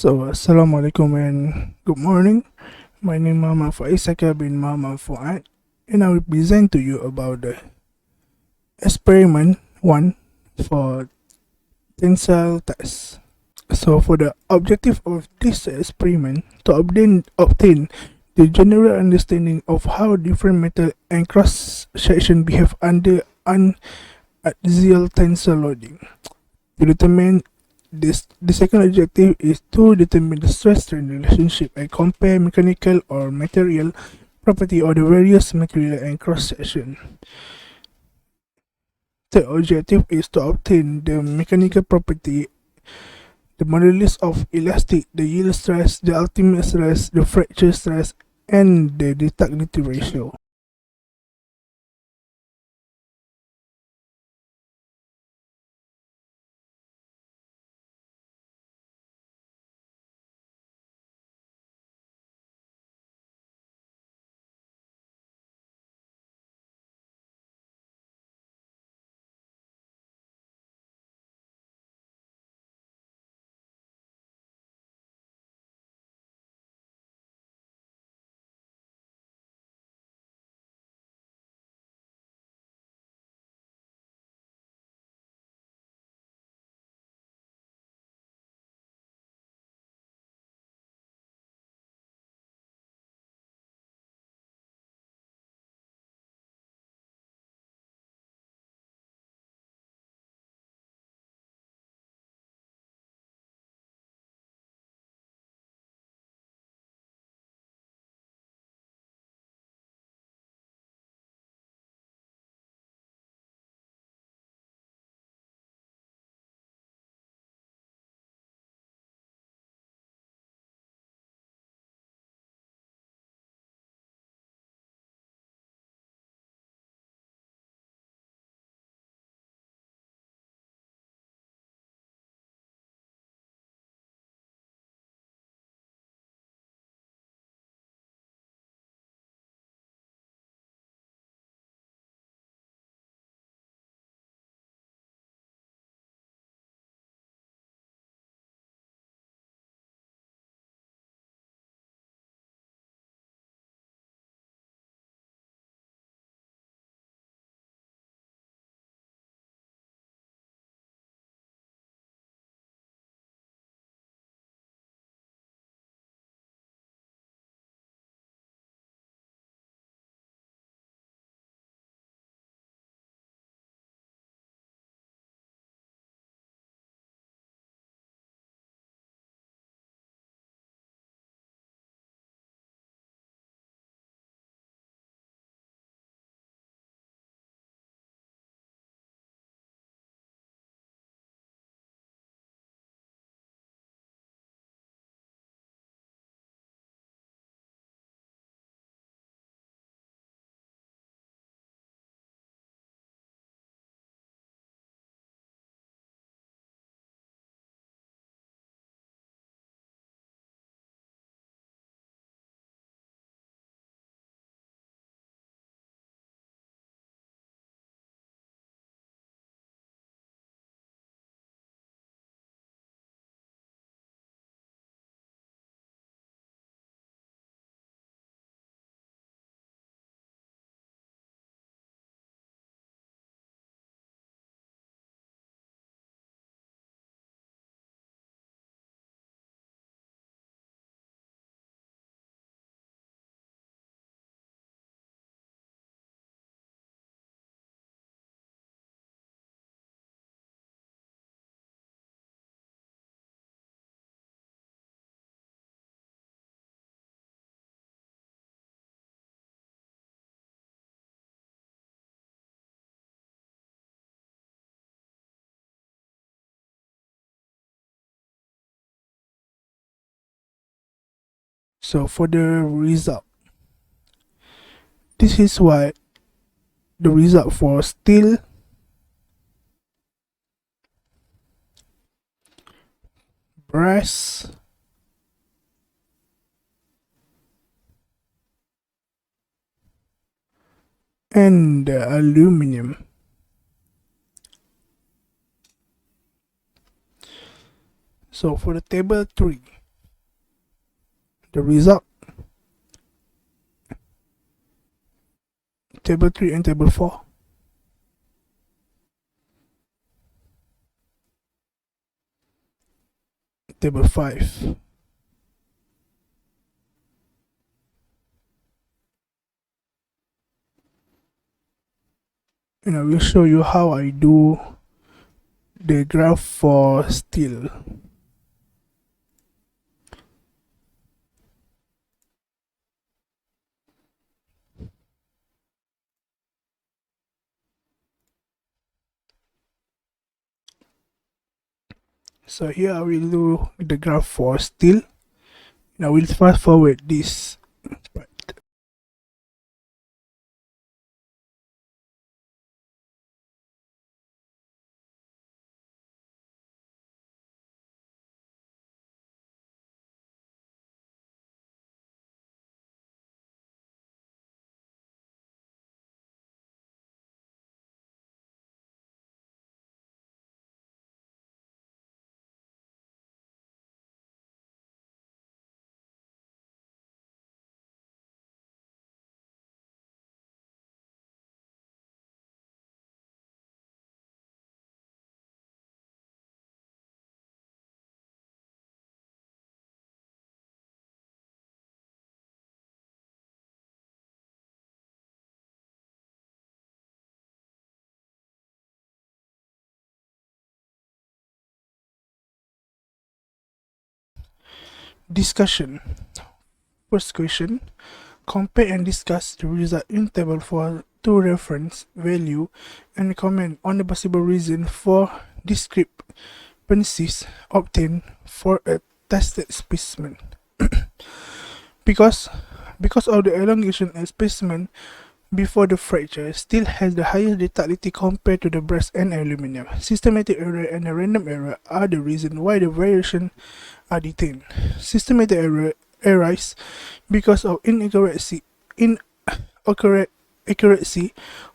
Assalamualaikum and good morning. My name is Muhammad Faeez bin Muhammad Fuad, and I will present to you about the experiment 1 for tensile test. So, for the objective of this experiment, to obtain the general understanding of how different metal and cross section behave under unaxial tensile loading. To determine this, the second objective is to determine the stress-strain relationship and compare mechanical or material property of the various material and cross-section. The objective is to obtain the mechanical property, the modulus of elastic, the yield stress, the ultimate stress, the fracture stress, and the ductility ratio. So, for the result, this is what the result for steel, brass, and aluminum. So, for the table 3, the result. Table 3 and Table 4. Table 5. And I will show you how I do the graph for steel. So here I will do the graph for steel. And I will fast forward this part. Discussion. First question. Compare and discuss the result in table for two reference value and comment on the possible reason for discrepancies obtained for a tested specimen. because of the elongation of specimen before the fracture still has the highest lethality compared to the brass and aluminum. Systematic error and a random error are the reason why the variation are detained. Systematic error arise because of inaccuracy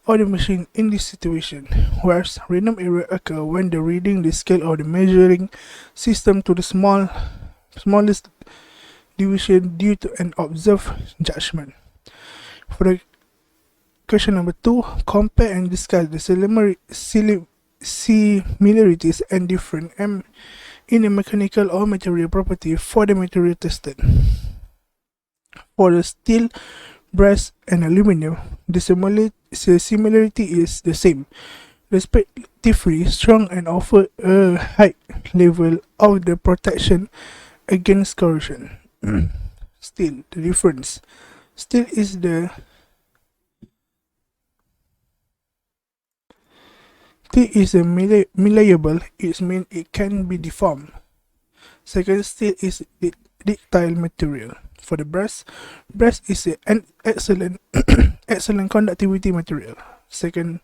of the machine in this situation, whereas random error occur when the reading the scale of the measuring system to the smallest deviation due to an observed judgment. For the question number 2, compare and discuss the similarities and difference in the mechanical or material property for the material tested. For the steel, brass, and aluminum, the similarity is the same, respectively strong and offer a high level of the protection against corrosion. Steel, the difference. Steel is malleable, it means it can be deformed. Second, steel is ductile material. For the brass is an excellent conductivity material. Second,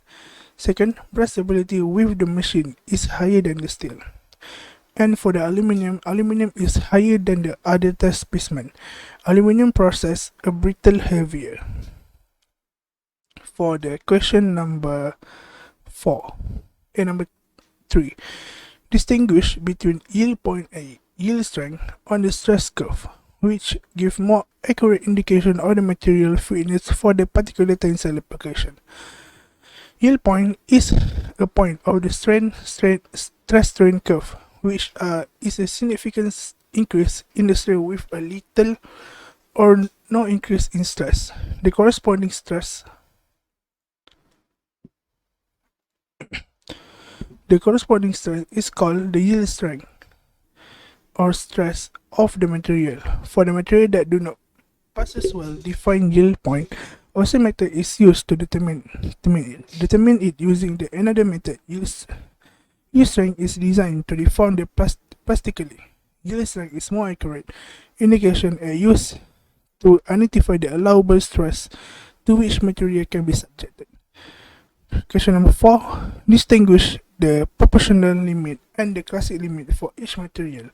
brass stability with the machine is higher than the steel. And for the aluminum is higher than the other test specimen. Aluminum process a brittle heavier. For the question number 4 and number 3, distinguish between yield point and yield strength on the stress curve, which give more accurate indication of the material fitness for the particular tensile application. Yield point is a point of the stress-strain curve, which is a significant increase in the strain with a little or no increase in stress. The corresponding stress is called the yield strength or stress of the material. For the material that do not pass as well defined yield point, also method is used to determine it using the another method. Yield strength is designed to deform the plastically. Yield strength is more accurate indication used to identify the allowable stress to which material can be subjected. Question number 4. Distinguish the proportional limit and the classic limit for each material,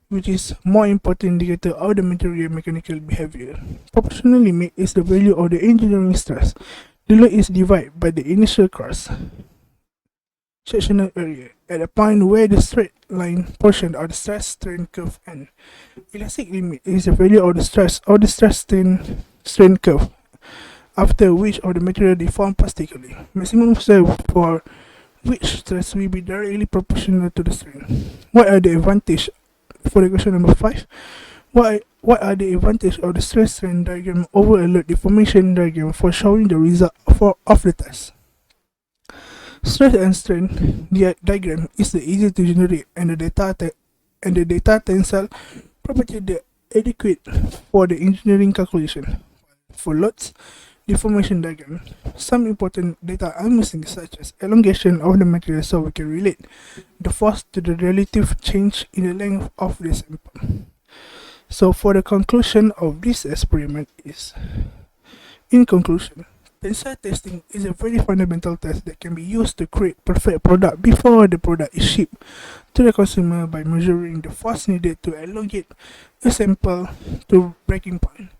which is more important indicator of the material mechanical behavior. Proportional limit is the value of the engineering stress. The load is divided by the initial cross. sectional area at a point where the straight line portion of the stress strain curve ends. Elastic limit is the value of the stress or the stress strain curve, after which of the material deform plastically. Maximum stress for which stress will be directly proportional to the strain. What are the advantages? For the question number 5, what are the advantages of the stress strain diagram over a load deformation diagram for showing the result of the test? Stress and strain diagram is the easy to generate, and the data tensile property the adequate for the engineering calculation. For loads deformation diagram, some important data are missing, such as elongation of the material, so we can relate the force to the relative change in the length of the sample. So for the conclusion of this experiment is, in conclusion, tensile testing is a very fundamental test that can be used to create perfect product before the product is shipped to the consumer by measuring the force needed to elongate a sample to breaking point.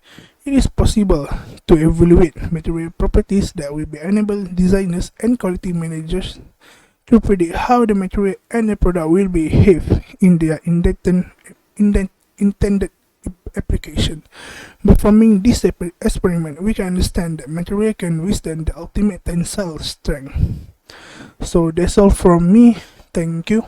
It is possible to evaluate material properties that will enable designers and quality managers to predict how the material and the product will behave in their intended application. By performing this experiment, we can understand that material can withstand the ultimate tensile strength. So that's all from me. Thank you.